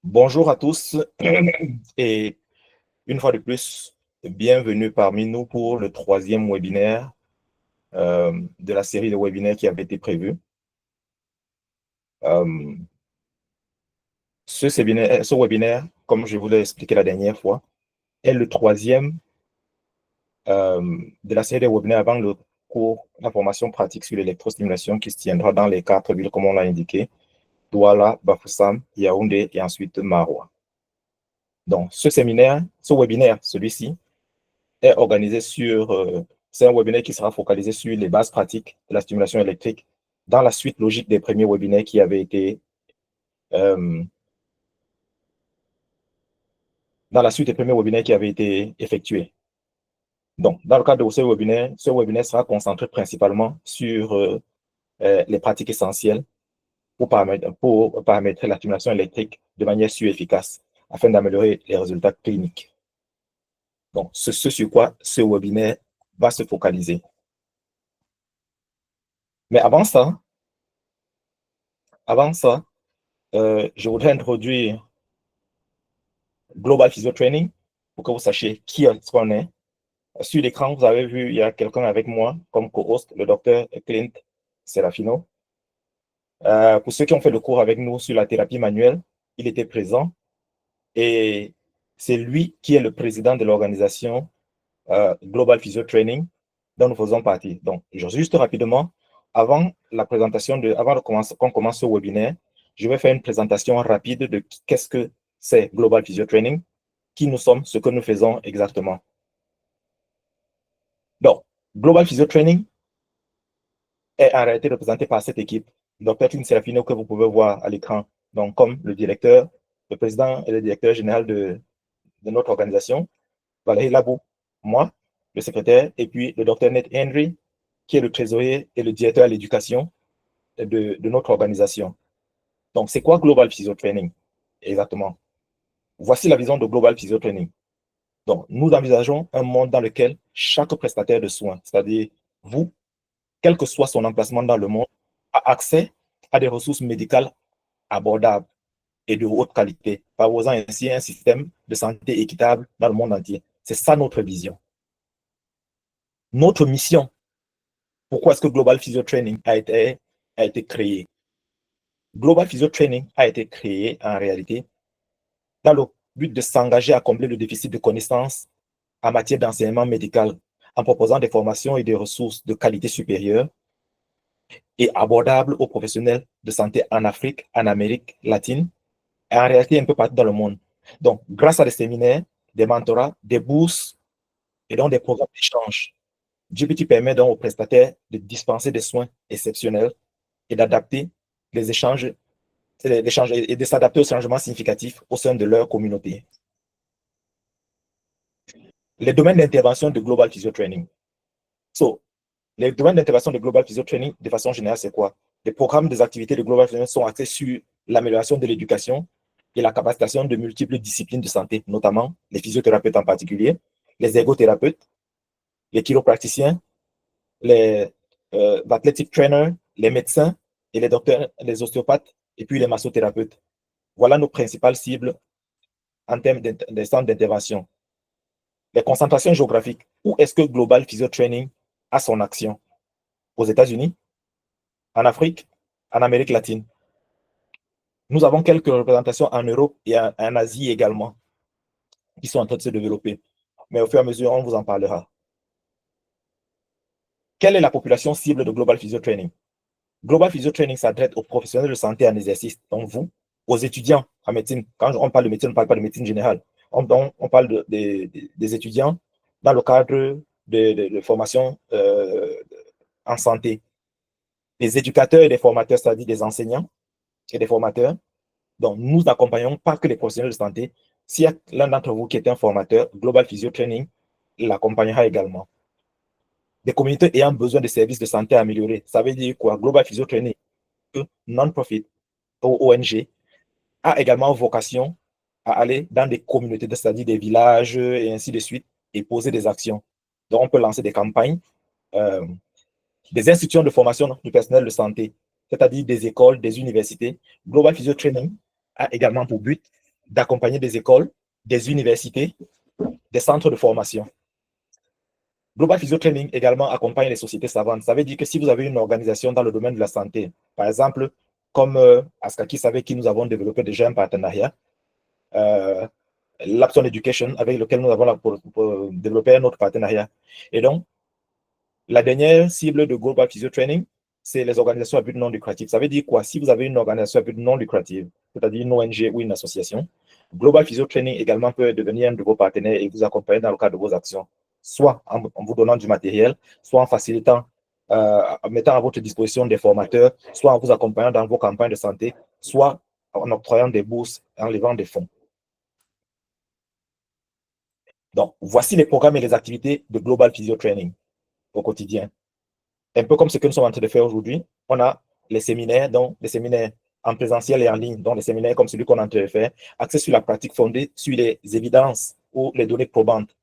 Bonjour à tous et une fois de plus, bienvenue parmi nous pour le troisième webinaire de la série de webinaires qui avait été prévue. Euh, ce webinaire, comme je vous l'ai expliqué la dernière fois, est le troisième de la série de webinaires avant le cours de la formation pratique sur l'électrostimulation qui se tiendra dans les 4 villes comme on l'a indiqué, Douala, Bafoussam, Yaoundé et ensuite Maroua. Donc, ce webinaire, celui-ci, est organisé c'est un webinaire qui sera focalisé sur les bases pratiques de la stimulation électrique dans la suite logique des premiers webinaires qui avaient été effectués. Donc, dans le cadre de ce webinaire sera concentré principalement sur les pratiques essentielles pour paramétrer la stimulation électrique de manière sûre et efficace afin d'améliorer les résultats cliniques. Donc, ce sur quoi ce webinaire va se focaliser. Mais avant ça, je voudrais introduire Global Physio Training pour que vous sachiez qui est-ce qu'on est. Sur l'écran, vous avez vu, il y a quelqu'un avec moi comme co-host, le docteur Clint Serafino. Pour ceux qui ont fait le cours avec nous sur la thérapie manuelle, il était présent et c'est lui qui est le président de l'organisation Global Physio Training dont nous faisons partie. Donc, juste rapidement, avant qu'on commence ce webinaire, je vais faire une présentation rapide de qu'est-ce que c'est Global Physio Training, qui nous sommes, ce que nous faisons exactement. Donc, Global Physio Training est en réalité représenté par cette équipe. Dr. Clint Serafino, que vous pouvez voir à l'écran, donc comme le directeur, le président et le directeur général de notre organisation. Valérie Labou, moi, le secrétaire, et puis le Dr. Ned Henry, qui est le trésorier et le directeur à l'éducation de notre organisation. Donc, c'est quoi Global Physio Training? Exactement. Voici la vision de Global Physio Training. Donc, nous envisageons un monde dans lequel chaque prestataire de soins, c'est-à-dire vous, quel que soit son emplacement dans le monde, a accès à des ressources médicales abordables et de haute qualité, favorisant ainsi un système de santé équitable dans le monde entier. C'est ça notre vision. Notre mission, pourquoi est-ce que Global Physio Training a été créé? Global Physio Training a été créé en réalité dans le but de s'engager à combler le déficit de connaissances en matière d'enseignement médical en proposant des formations et des ressources de qualité supérieure et abordables aux professionnels de santé en Afrique, en Amérique latine et en réalité un peu partout dans le monde. Donc, grâce à des séminaires, des mentorats, des bourses et donc des programmes d'échange, GPT permet donc aux prestataires de dispenser des soins exceptionnels et d'adapter les échanges et de s'adapter aux changements significatifs au sein de leur communauté. Les domaines d'intervention de Global Physio Training. Les domaines d'intervention de Global Physio Training, de façon générale, c'est quoi? Les programmes des activités de Global Physio Training sont axés sur l'amélioration de l'éducation et la capacitation de multiples disciplines de santé, notamment les physiothérapeutes en particulier, les ergothérapeutes, les chiropracticiens, les athletic trainers, les médecins et les docteurs, les ostéopathes et puis les massothérapeutes. Voilà nos principales cibles en termes de centres d'intervention. Les concentrations géographiques. Où est-ce que Global Physio Training a son action? Aux États-Unis, en Afrique, en Amérique latine. Nous avons quelques représentations en Europe et en Asie également, qui sont en train de se développer. Mais au fur et à mesure, on vous en parlera. Quelle est la population cible de Global Physio Training? Global Physio Training s'adresse aux professionnels de santé en exercice, donc vous, aux étudiants en médecine. Quand on parle de médecine, on ne parle pas de médecine générale. On parle des étudiants dans le cadre de formation en santé. Des éducateurs et des formateurs, c'est-à-dire des enseignants et des formateurs. Donc, nous n'accompagnons pas que les professionnels de santé. S'il y a l'un d'entre vous qui est un formateur, Global Physio Training l'accompagnera également. Des communautés ayant besoin de services de santé améliorés. Ça veut dire quoi? Global Physio Training, non-profit, ONG, a également vocation à aller dans des communautés, c'est-à-dire des villages et ainsi de suite, et poser des actions. Donc, on peut lancer des campagnes, des institutions de formation du personnel de santé, c'est-à-dire des écoles, des universités. Global Physio Training a également pour but d'accompagner des écoles, des universités, des centres de formation. Global Physio Training également accompagne les sociétés savantes. Ça veut dire que si vous avez une organisation dans le domaine de la santé, par exemple, comme Askaki avec qui nous avons développé déjà un partenariat, Lapson Education, avec lequel nous avons pour développer un autre partenariat. Et donc, la dernière cible de Global Physio Training, c'est les organisations à but non lucratif. Ça veut dire quoi? Si vous avez une organisation à but non lucratif, c'est-à-dire une ONG ou une association, Global Physio Training également peut devenir un de vos partenaires et vous accompagner dans le cadre de vos actions, soit en vous donnant du matériel, soit en facilitant, en mettant à votre disposition des formateurs, soit en vous accompagnant dans vos campagnes de santé, soit en octroyant des bourses, en levant des fonds. Donc, voici les programmes et les activités de Global Physio Training au quotidien. Un peu comme ce que nous sommes en train de faire aujourd'hui, on a les séminaires, donc les séminaires en présentiel et en ligne, donc les séminaires comme celui qu'on est en train de faire, axés sur la pratique fondée sur les évidences ou les données probantes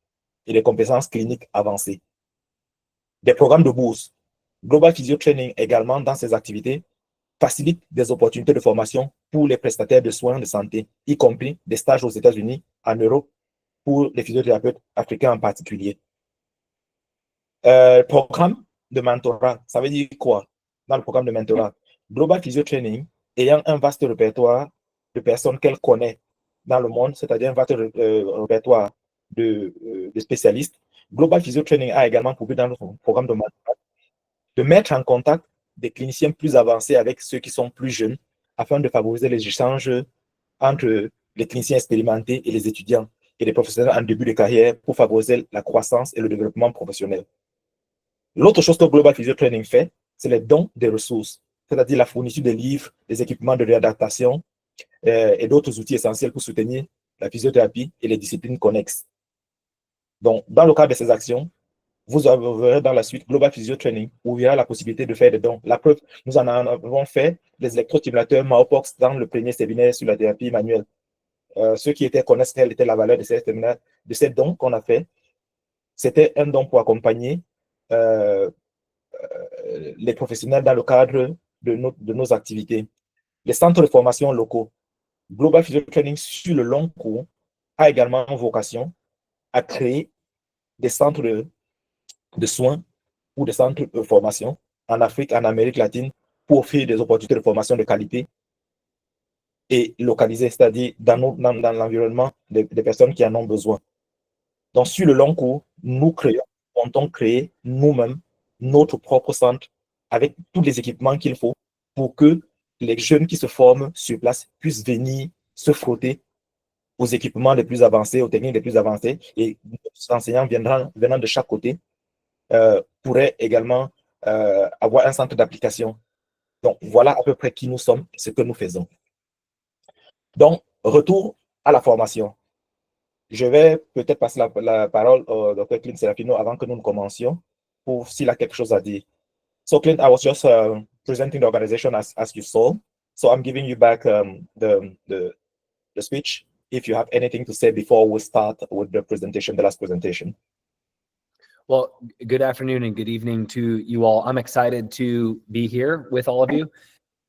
et les compétences cliniques avancées. Des programmes de bourse. Global Physio Training également, dans ses activités, facilite des opportunités de formation pour les prestataires de soins de santé, y compris des stages aux États-Unis, en Europe, pour les physiothérapeutes africains en particulier. Programme de mentorat, ça veut dire quoi dans le programme de mentorat? Global Physio Training, ayant un vaste répertoire de personnes qu'elle connaît dans le monde, c'est-à-dire un vaste répertoire de spécialistes, Global Physio Training a également pour but dans notre programme de mentorat de mettre en contact des cliniciens plus avancés avec ceux qui sont plus jeunes afin de favoriser les échanges entre les cliniciens expérimentés et les étudiants et les professionnels en début de carrière pour favoriser la croissance et le développement professionnel. L'autre chose que Global Physio Training fait, c'est les dons des ressources, c'est-à-dire la fourniture des livres, des équipements de réadaptation et d'autres outils essentiels pour soutenir la physiothérapie et les disciplines connexes. Donc, dans le cadre de ces actions, vous verrez dans la suite Global Physio Training où il y a la possibilité de faire des dons. La preuve, nous en avons fait des électrostimulateurs Maopox dans le premier séminaire sur la thérapie manuelle. Ceux qui connaissent quelle était la valeur de ces dons qu'on a fait. C'était un don pour accompagner les professionnels dans le cadre de nos activités. Les centres de formation locaux. Global Physio Training sur le long cours a également vocation à créer des centres de soins ou des centres de formation en Afrique, en Amérique latine, pour offrir des opportunités de formation de qualité et localisées, c'est-à-dire dans l'environnement des personnes qui en ont besoin. Donc, sur le long cours, nous comptons créer nous-mêmes notre propre centre avec tous les équipements qu'il faut pour que les jeunes qui se forment sur place puissent venir se frotter aux équipements les plus avancés, aux techniques les plus avancées, et les enseignants venant de chaque côté pourraient également avoir un centre d'application. Donc, voilà à peu près qui nous sommes, ce que nous faisons. Donc, retour à la formation. Je vais peut-être passer la parole au Dr. Clint Serafino avant que nous ne commencions pour s'il a quelque chose à dire. So, Clint, I was just presenting the organization as you saw. So, I'm giving you back the speech if you have anything to say before we start with the presentation, the last presentation. Well, good afternoon and good evening to you all. I'm excited to be here with all of you.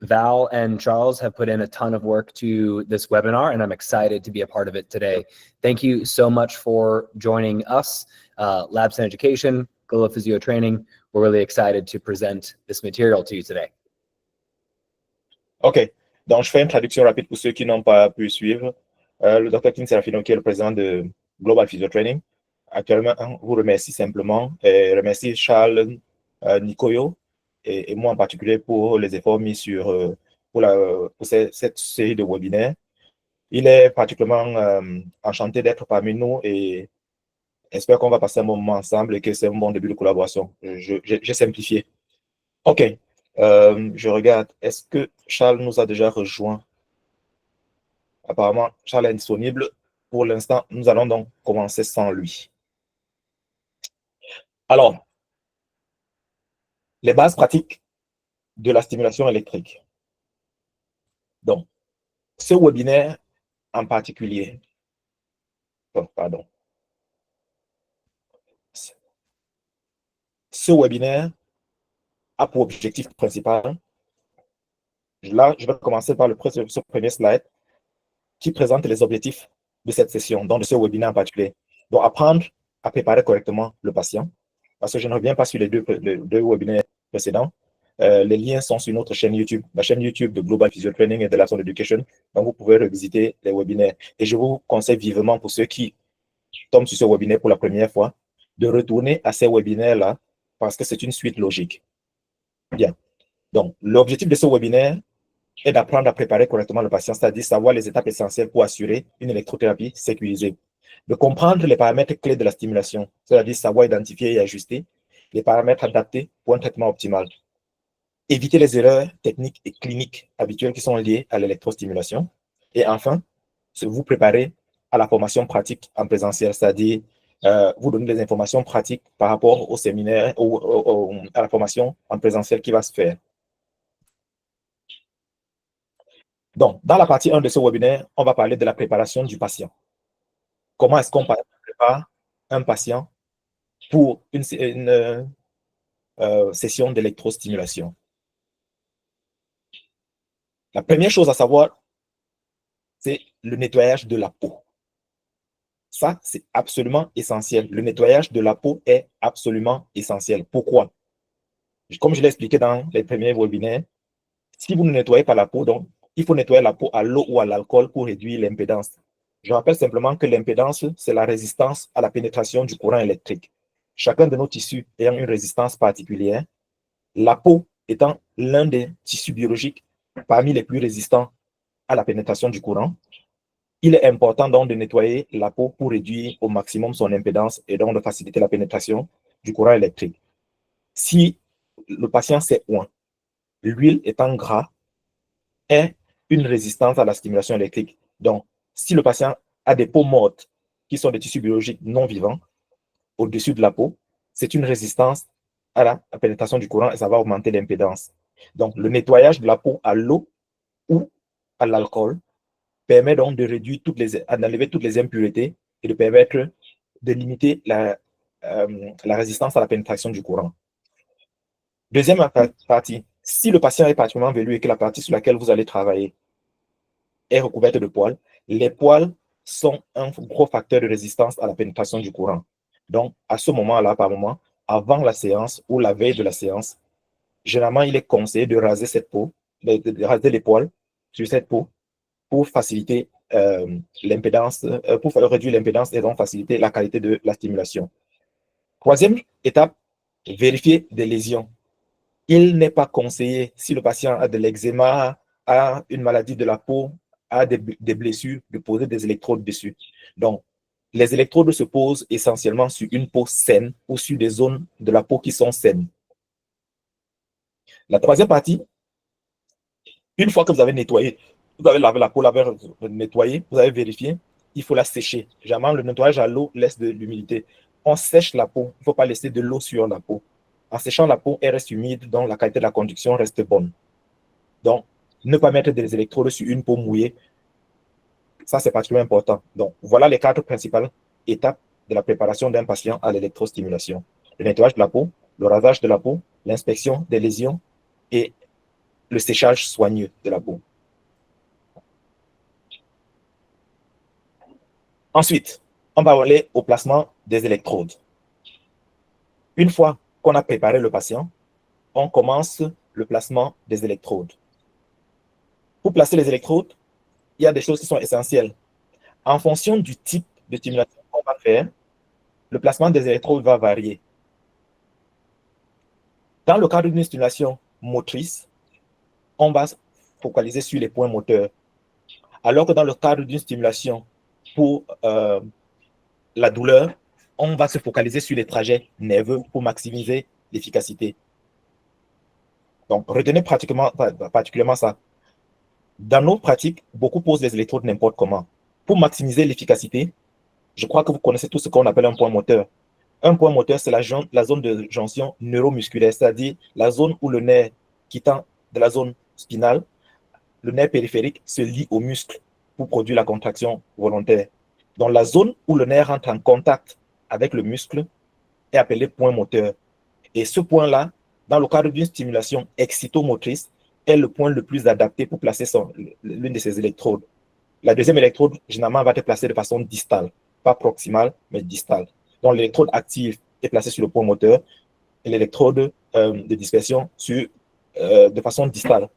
Val and Charles have put in a ton of work to this webinar, and I'm excited to be a part of it today. Thank you so much for joining us, Labs and Education, Global Physio Training. We're really excited to present this material to you today. OK. Donc, je fais une traduction rapide pour ceux qui n'ont pas pu suivre. Le Dr. Clint Serafino, qui est le président de Global Physio Training, actuellement, vous remercie simplement et remercie Charles Nicoyo et moi en particulier pour les efforts mis pour cette série de webinaires. Il est particulièrement enchanté d'être parmi nous et j'espère qu'on va passer un bon moment ensemble et que c'est un bon début de collaboration. J'ai simplifié. OK. Je regarde. Est-ce que Charles nous a déjà rejoint? Apparemment, Charles est disponible. Pour l'instant, nous allons donc commencer sans lui. Alors, les bases pratiques de la stimulation électrique. Donc, ce webinaire en particulier, pardon, ce webinaire a pour objectif principal, là, je vais commencer par ce premier slide, qui présente les objectifs de cette session, donc de ce webinaire en particulier. Donc, apprendre à préparer correctement le patient, parce que je ne reviens pas sur les deux webinaires précédents. Les liens sont sur notre chaîne YouTube, la chaîne YouTube de Global Physio Training et de Lapson Education. Donc, vous pouvez revisiter les webinaires. Et je vous conseille vivement, pour ceux qui tombent sur ce webinaire pour la première fois, de retourner à ces webinaires-là, parce que c'est une suite logique. Bien. Donc, l'objectif de ce webinaire est d'apprendre à préparer correctement le patient, c'est-à-dire savoir les étapes essentielles pour assurer une électrothérapie sécurisée. De comprendre les paramètres clés de la stimulation, c'est-à-dire savoir identifier et ajuster les paramètres adaptés pour un traitement optimal. Éviter les erreurs techniques et cliniques habituelles qui sont liées à l'électrostimulation. Et enfin, vous préparer à la formation pratique en présentiel, c'est-à-dire vous donner des informations pratiques par rapport au séminaire ou à la formation en présentiel qui va se faire. Donc, dans la partie 1 de ce webinaire, on va parler de la préparation du patient. Comment est-ce qu'on prépare un patient pour une session d'électrostimulation? La première chose à savoir, c'est le nettoyage de la peau. Ça, c'est absolument essentiel. Le nettoyage de la peau est absolument essentiel. Pourquoi? Comme je l'ai expliqué dans les premiers webinaires, si vous ne nettoyez pas la peau, donc, il faut nettoyer la peau à l'eau ou à l'alcool pour réduire l'impédance. Je rappelle simplement que l'impédance, c'est la résistance à la pénétration du courant électrique. Chacun de nos tissus ayant une résistance particulière, la peau étant l'un des tissus biologiques parmi les plus résistants à la pénétration du courant, il est important donc de nettoyer la peau pour réduire au maximum son impédance et donc de faciliter la pénétration du courant électrique. Si le patient s'est oint, l'huile étant gras est une résistance à la stimulation électrique. Donc, si le patient a des peaux mortes, qui sont des tissus biologiques non vivants, au-dessus de la peau, c'est une résistance à la pénétration du courant et ça va augmenter l'impédance. Donc, le nettoyage de la peau à l'eau ou à l'alcool permet donc de réduire d'enlever toutes les impuretés et de permettre de limiter la résistance à la pénétration du courant. Deuxième partie, si le patient est particulièrement velu et que la partie sur laquelle vous allez travailler est recouverte de poils, les poils sont un gros facteur de résistance à la pénétration du courant. Donc, à ce moment-là, par moment, avant la séance ou la veille de la séance, généralement, il est conseillé de raser cette peau, de raser les poils sur cette peau pour faciliter l'impédance, pour réduire l'impédance et donc faciliter la qualité de la stimulation. Troisième étape, vérifier des lésions. Il n'est pas conseillé, si le patient a de l'eczéma, a une maladie de la peau, a des blessures, de poser des électrodes dessus. Donc, les électrodes se posent essentiellement sur une peau saine ou sur des zones de la peau qui sont saines. La troisième partie, une fois que vous avez nettoyé, vous avez lavé la peau, l'avez nettoyée, vous avez vérifié, il faut la sécher. Généralement, le nettoyage à l'eau laisse de l'humidité. On sèche la peau, il ne faut pas laisser de l'eau sur la peau. En séchant la peau, elle reste humide, donc la qualité de la conduction reste bonne. Donc, ne pas mettre des électrodes sur une peau mouillée, ça c'est particulièrement important. Donc, voilà les 4 principales étapes de la préparation d'un patient à l'électrostimulation. Le nettoyage de la peau, le rasage de la peau, l'inspection des lésions et le séchage soigneux de la peau. Ensuite, on va aller au placement des électrodes. Une fois qu'on a préparé le patient, on commence le placement des électrodes. Pour placer les électrodes, il y a des choses qui sont essentielles. En fonction du type de stimulation qu'on va faire, le placement des électrodes va varier. Dans le cadre d'une stimulation motrice, on va se focaliser sur les points moteurs. Alors que dans le cadre d'une stimulation pour la douleur, on va se focaliser sur les trajets nerveux pour maximiser l'efficacité. Donc, retenez particulièrement ça. Dans nos pratiques, beaucoup posent les électrodes n'importe comment. Pour maximiser l'efficacité, je crois que vous connaissez tout ce qu'on appelle un point moteur. Un point moteur, c'est la zone de jonction neuromusculaire, c'est-à-dire la zone où le nerf quittant de la zone spinale, le nerf périphérique se lie au muscle pour produire la contraction volontaire. Donc, la zone où le nerf rentre en contact avec le muscle est appelée point moteur. Et ce point-là, dans le cadre d'une stimulation excitomotrice, est le point le plus adapté pour placer l'une de ces électrodes. La deuxième électrode, généralement, va être placée de façon distale, pas proximale, mais distale. Donc, l'électrode active est placée sur le point moteur et l'électrode de dispersion de façon distale.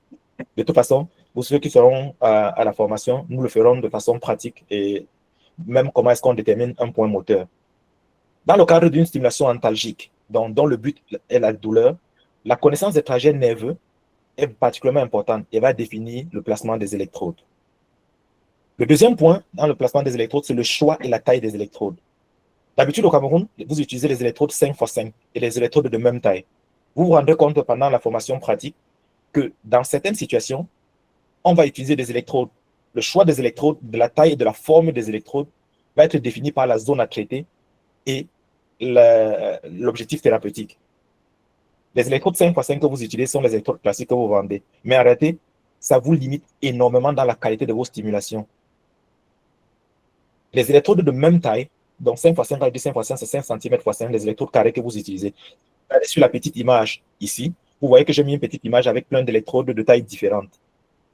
De toute façon, pour ceux qui seront à la formation, nous le ferons de façon pratique et même comment est-ce qu'on détermine un point moteur. Dans le cadre d'une stimulation antalgique, dont le but est la douleur, la connaissance des trajets nerveux est particulièrement importante et va définir le placement des électrodes. Le deuxième point dans le placement des électrodes, c'est le choix et la taille des électrodes. D'habitude, au Cameroun, vous utilisez les électrodes 5x5 et les électrodes de même taille. Vous vous rendez compte pendant la formation pratique que dans certaines situations, on va utiliser des électrodes. Le choix des électrodes, de la taille et de la forme des électrodes va être défini par la zone à traiter et l'objectif thérapeutique. Les électrodes 5x5 que vous utilisez sont les électrodes classiques que vous vendez. Mais en réalité, ça vous limite énormément dans la qualité de vos stimulations. Les électrodes de même taille, donc 5x5, avec 5x5, c'est 5 cm x 5, les électrodes carrées que vous utilisez. Sur la petite image ici, vous voyez que j'ai mis une petite image avec plein d'électrodes de tailles différentes.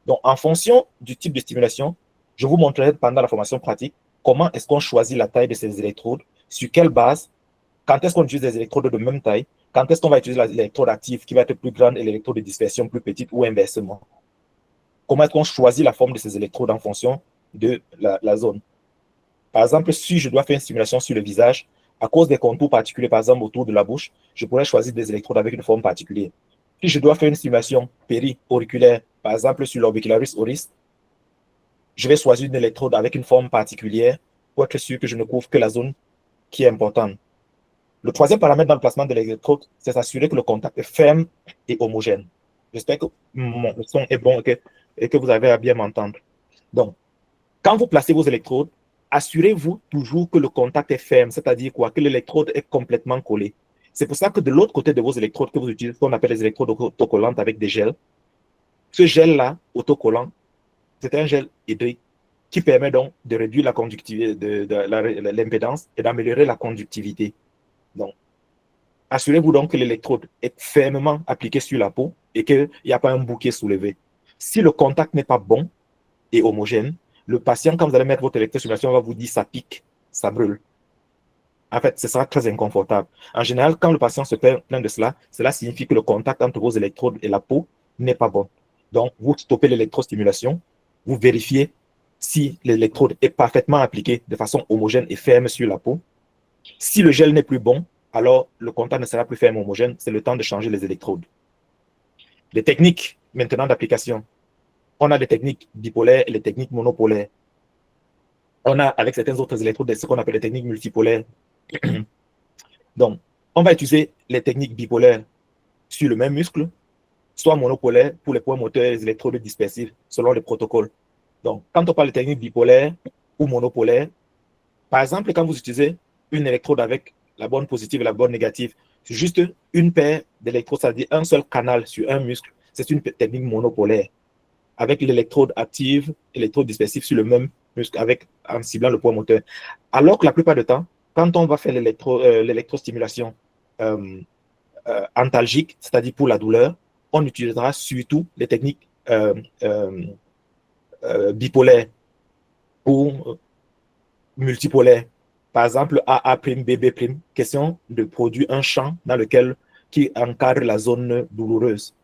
Donc, en fonction du type de stimulation, je vous montrerai pendant la formation pratique comment est-ce qu'on choisit la taille de ces électrodes, sur quelle base, quand est-ce qu'on utilise des électrodes de même taille, quand est-ce qu'on va utiliser l'électrode active qui va être plus grande et l'électrode de dispersion plus petite ou inversement. Comment est-ce qu'on choisit la forme de ces électrodes en fonction de la zone. Par exemple, si je dois faire une stimulation sur le visage, à cause des contours particuliers, par exemple autour de la bouche, je pourrais choisir des électrodes avec une forme particulière. Si je dois faire une stimulation péri-auriculaire, par exemple sur l'orbicularis oris, je vais choisir une électrode avec une forme particulière pour être sûr que je ne couvre que la zone qui est importante. Le troisième paramètre dans le placement de l'électrode, c'est s'assurer que le contact est ferme et homogène. J'espère que mon son est bon et que vous avez à bien m'entendre. Donc, quand vous placez vos électrodes, assurez-vous toujours que le contact est ferme, c'est-à-dire quoi, que l'électrode est complètement collée. C'est pour ça que de l'autre côté de vos électrodes que vous utilisez, ce qu'on appelle les électrodes autocollantes avec des gels, ce gel-là, autocollant, c'est un gel hydrique qui permet donc de réduire la conductivité, l'impédance et d'améliorer la conductivité. Donc, assurez-vous donc que l'électrode est fermement appliquée sur la peau et qu'il n'y a pas un bouquet soulevé. Si le contact n'est pas bon et homogène, le patient, quand vous allez mettre votre électrostimulation, va vous dire ça pique, ça brûle. En fait, ce sera très inconfortable. En général, quand le patient se plaint de cela, cela signifie que le contact entre vos électrodes et la peau n'est pas bon. Donc, vous stoppez l'électrostimulation, vous vérifiez si l'électrode est parfaitement appliquée de façon homogène et ferme sur la peau. Si le gel n'est plus bon, alors le contact ne sera plus ferme et homogène. C'est le temps de changer les électrodes. Les techniques maintenant d'application. On a des techniques bipolaires et les techniques monopolaires. On a avec certains autres électrodes ce qu'on appelle les techniques multipolaires. Donc, on va utiliser les techniques bipolaires sur le même muscle, soit monopolaires pour les points moteurs et les électrodes dispersives, selon les protocoles. Donc, quand on parle de techniques bipolaires ou monopolaires, par exemple, quand vous utilisez une électrode avec la bonne positive et la bonne négative, c'est juste une paire d'électrodes, c'est-à-dire un seul canal sur un muscle, c'est une technique monopolaire, avec l'électrode active et l'électrode dispersive sur le même muscle, en ciblant le point moteur. Alors que la plupart du temps, quand on va faire l'électrostimulation antalgique, c'est-à-dire pour la douleur, on utilisera surtout les techniques bipolaires ou multipolaires. Par exemple, AA', BB', question de produire un champ qui encadre la zone douloureuse.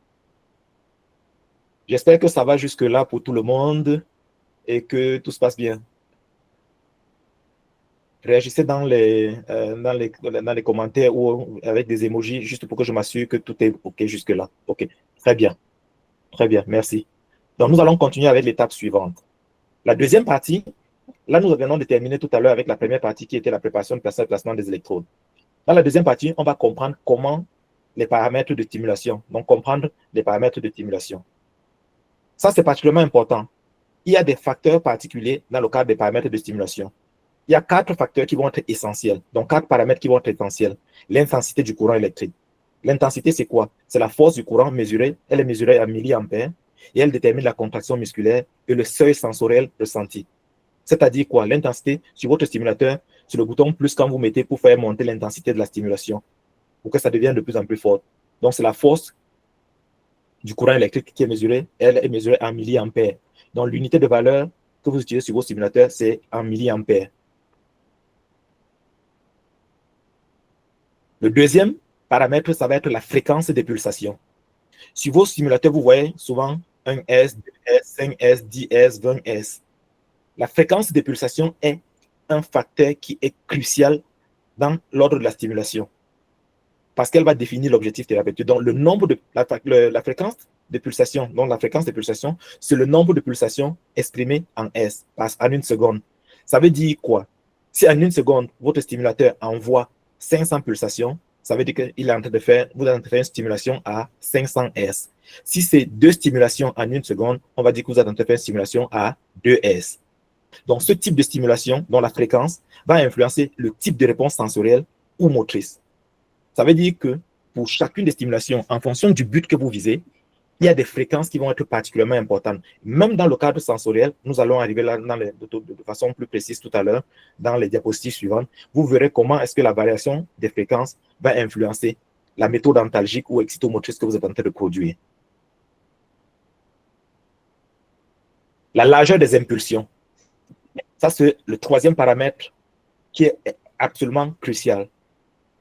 J'espère que ça va jusque-là pour tout le monde et que tout se passe bien. Réagissez dans les commentaires ou avec des emojis, juste pour que je m'assure que tout est OK jusque-là. OK, très bien. Très bien, merci. Donc, nous allons continuer avec l'étape suivante. La deuxième partie, là, nous venons de terminer tout à l'heure avec la première partie qui était la préparation de placement des électrodes. Dans la deuxième partie, on va comprendre comment les paramètres de stimulation, donc comprendre les paramètres de stimulation. Ça, c'est particulièrement important. Il y a des facteurs particuliers dans le cadre des paramètres de stimulation. Il y a 4 facteurs qui vont être essentiels, donc 4 paramètres qui vont être essentiels. L'intensité du courant électrique. L'intensité, c'est quoi? C'est la force du courant mesurée. Elle est mesurée en milliampères et elle détermine la contraction musculaire et le seuil sensoriel ressenti. C'est-à-dire quoi? L'intensité sur votre stimulateur, sur le bouton plus quand vous mettez pour faire monter l'intensité de la stimulation, pour que ça devienne de plus en plus fort. Donc, c'est la force du courant électrique qui est mesurée. Elle est mesurée en milliampères. Donc, l'unité de valeur que vous utilisez sur vos simulateurs, c'est en milliampères. Le deuxième paramètre, ça va être la fréquence des pulsations. Sur vos simulateurs, vous voyez souvent 1S, 2S, 5S, 10S, 20S. La fréquence des pulsations est un facteur qui est crucial dans l'ordre de la stimulation parce qu'elle va définir l'objectif thérapeutique. Donc, le nombre de la fréquence de pulsations, donc la fréquence de pulsations, c'est le nombre de pulsations exprimées en S, en une seconde. Ça veut dire quoi? Si en une seconde, votre stimulateur envoie 500 pulsations, ça veut dire qu'il est en train de faire, vous êtes en train de faire une stimulation à 500 S. Si c'est 2 stimulations en une seconde, on va dire que vous êtes en train de faire une stimulation à 2 S. Donc, ce type de stimulation, dont la fréquence, va influencer le type de réponse sensorielle ou motrice. Ça veut dire que pour chacune des stimulations, en fonction du but que vous visez, il y a des fréquences qui vont être particulièrement importantes. Même dans le cadre sensoriel, nous allons arriver là de façon plus précise tout à l'heure dans les diapositives suivantes. Vous verrez comment est-ce que la variation des fréquences va influencer la méthode antalgique ou excitomotrice que vous êtes en train de produire. La largeur des impulsions. Ça, c'est le troisième paramètre qui est absolument crucial.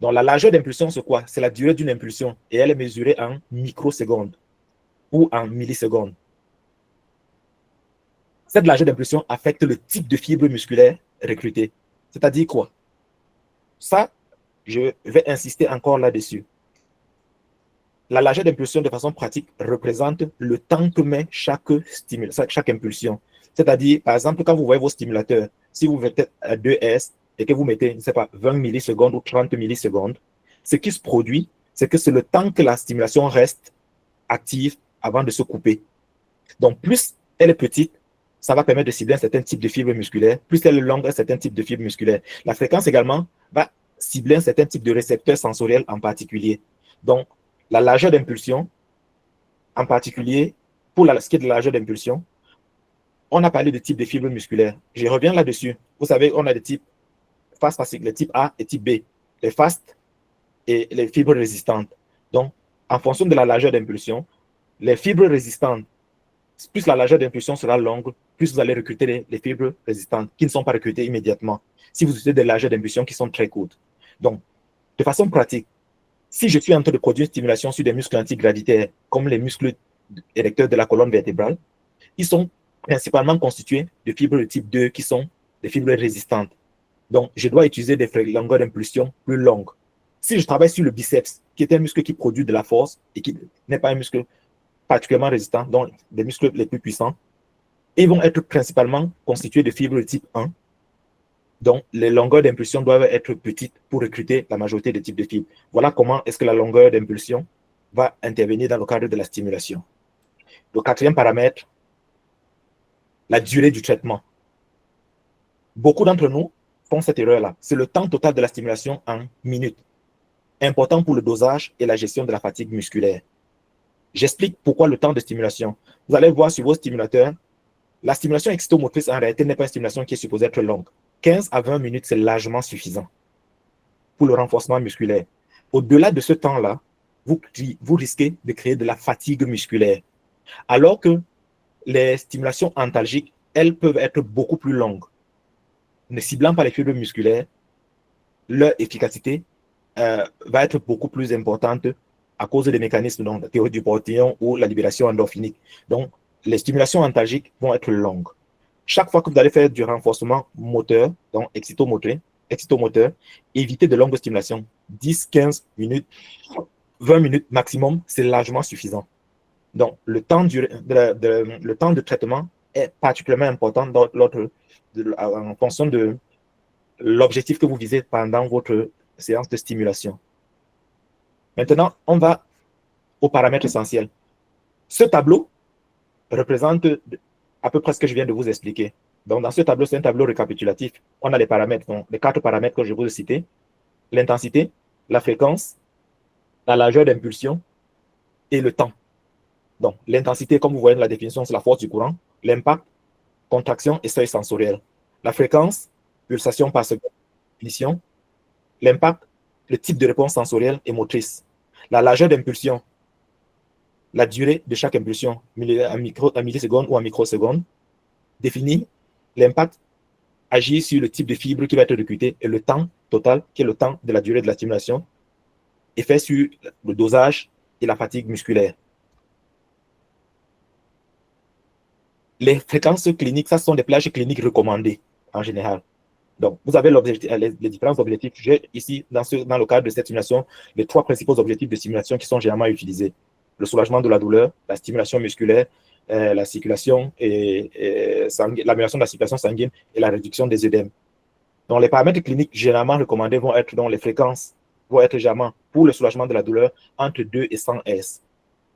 Donc, la largeur d'impulsion, c'est quoi? C'est la durée d'une impulsion et elle est mesurée en microsecondes ou en millisecondes. Cette largeur d'impulsion affecte le type de fibre musculaire recrutée. C'est-à-dire quoi? Ça, je vais insister encore là-dessus. La largeur d'impulsion, de façon pratique, représente le temps que met chaque impulsion. C'est-à-dire, par exemple, quand vous voyez vos stimulateurs, si vous mettez à 2S et que vous mettez, je ne sais pas, 20 millisecondes ou 30 millisecondes, ce qui se produit, c'est que c'est le temps que la stimulation reste active avant de se couper. Donc, plus elle est petite, ça va permettre de cibler un certain type de fibre musculaire. Plus elle est longue, un certain type de fibre musculaire. La fréquence également va cibler un certain type de récepteur sensoriel en particulier. Donc, la largeur d'impulsion, en particulier, pour ce qui est de la largeur d'impulsion, on a parlé de type de fibres musculaires. Je reviens là-dessus. Vous savez, on a des types fast fasciques, les types A et type B, les fast et les fibres résistantes. Donc, en fonction de la largeur d'impulsion, les fibres résistantes, plus la largeur d'impulsion sera longue, plus vous allez recruter les fibres résistantes qui ne sont pas recrutées immédiatement si vous utilisez des largeurs d'impulsion qui sont très courtes. Donc, de façon pratique, si je suis en train de produire une stimulation sur des muscles antigravitaires, comme les muscles érecteurs de la colonne vertébrale, ils sont principalement constitués de fibres de type 2 qui sont des fibres résistantes. Donc, je dois utiliser des longueurs d'impulsion plus longues. Si je travaille sur le biceps, qui est un muscle qui produit de la force et qui n'est pas un muscle particulièrement résistant, donc des muscles les plus puissants, ils vont être principalement constitués de fibres de type 1. Donc, les longueurs d'impulsion doivent être petites pour recruter la majorité des types de fibres. Voilà comment est-ce que la longueur d'impulsion va intervenir dans le cadre de la stimulation. Le quatrième paramètre, la durée du traitement. Beaucoup d'entre nous font cette erreur-là. C'est le temps total de la stimulation en minutes. Important pour le dosage et la gestion de la fatigue musculaire. J'explique pourquoi le temps de stimulation. Vous allez voir sur vos stimulateurs, la stimulation excitomotrice en réalité n'est pas une stimulation qui est supposée être longue. 15 à 20 minutes, c'est largement suffisant pour le renforcement musculaire. Au-delà de ce temps-là, vous risquez de créer de la fatigue musculaire. Alors que les stimulations antalgiques, elles peuvent être beaucoup plus longues. Ne ciblant pas les fibres musculaires, leur efficacité va être beaucoup plus importante à cause des mécanismes, donc la théorie du portillon ou la libération endorphinique. Donc, les stimulations antalgiques vont être longues. Chaque fois que vous allez faire du renforcement moteur, donc excitomoteur, évitez de longues stimulations. 10, 15 minutes, 20 minutes maximum, c'est largement suffisant. Donc, le temps de traitement est particulièrement important en fonction de l'objectif que vous visez pendant votre séance de stimulation. Maintenant, on va aux paramètres essentiels. Ce tableau représente à peu près ce que je viens de vous expliquer. Donc, dans ce tableau, c'est un tableau récapitulatif. On a les paramètres, donc les 4 paramètres que je vous ai cités. L'intensité, la fréquence, la largeur d'impulsion et le temps. Donc, l'intensité, comme vous voyez dans la définition, c'est la force du courant. L'impact, contraction et seuil sensoriel. La fréquence, pulsation par seconde, définition. L'impact, le type de réponse sensorielle et motrice. La largeur d'impulsion, la durée de chaque impulsion, en millisecondes ou en microsecondes, définie l'impact agit sur le type de fibre qui va être recruté et le temps total, qui est le temps de la durée de la stimulation, effet sur le dosage et la fatigue musculaire. Les fréquences cliniques, ça sont des plages cliniques recommandées en général. Donc, vous avez les différents objectifs. J'ai ici, dans le cadre de cette simulation, les 3 principaux objectifs de simulation qui sont généralement utilisés. Le soulagement de la douleur, la stimulation musculaire, la circulation l'amélioration de la circulation sanguine et la réduction des œdèmes. Donc, les paramètres cliniques généralement recommandés vont être, donc les fréquences vont être généralement pour le soulagement de la douleur entre 2 et 100 Hz.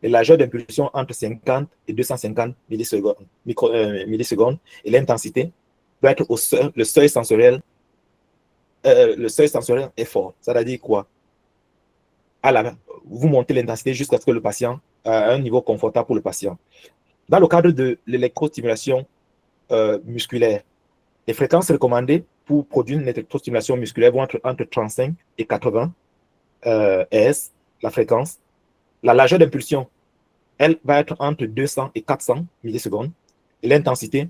Les largeurs d'impulsion entre 50 et 250 millisecondes et l'intensité doit être le seuil sensoriel. Le seuil sensoriel est fort. Ça veut dire quoi? Vous montez l'intensité jusqu'à ce que le patient a un niveau confortable pour le patient. Dans le cadre de l'électrostimulation musculaire, les fréquences recommandées pour produire une électrostimulation musculaire vont être entre 35 et 80 Hz, la fréquence. La largeur d'impulsion, elle va être entre 200 et 400 millisecondes. Et l'intensité,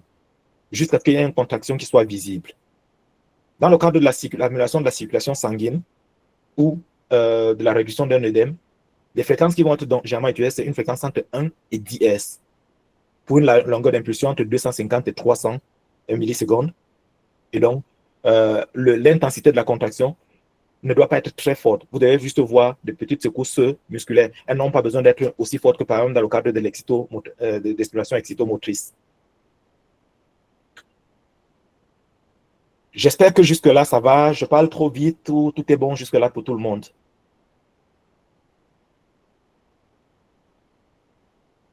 jusqu'à ce qu'il y ait une contraction qui soit visible. Dans le cadre de l'amélioration de la circulation sanguine ou de la réduction d'un œdème, les fréquences qui vont être généralement utilisées, c'est une fréquence entre 1 et 10 Hz. Pour une longueur d'impulsion entre 250 et 300 millisecondes. Et donc, l'intensité de la contraction ne doit pas être très forte. Vous devez juste voir de petites secousses musculaires. Elles n'ont pas besoin d'être aussi fortes que par exemple dans le cadre de stimulation excitomotrice. J'espère que jusque-là, ça va. Je parle trop vite, tout est bon jusque-là pour tout le monde.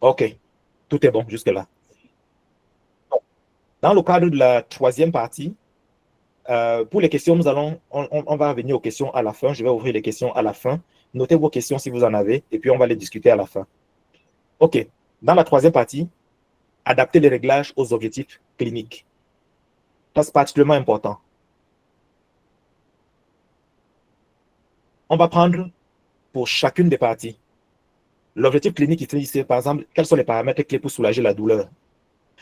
OK, tout est bon jusque-là. Dans le cadre de la 3e partie, pour les questions, on va revenir aux questions à la fin. Je vais ouvrir les questions à la fin. Notez vos questions si vous en avez, et puis on va les discuter à la fin. OK. Dans la 3e partie, adapter les réglages aux objectifs cliniques. Ça, c'est particulièrement important. On va prendre pour chacune des parties. L'objectif clinique ici, c'est par exemple, quels sont les paramètres clés pour soulager la douleur.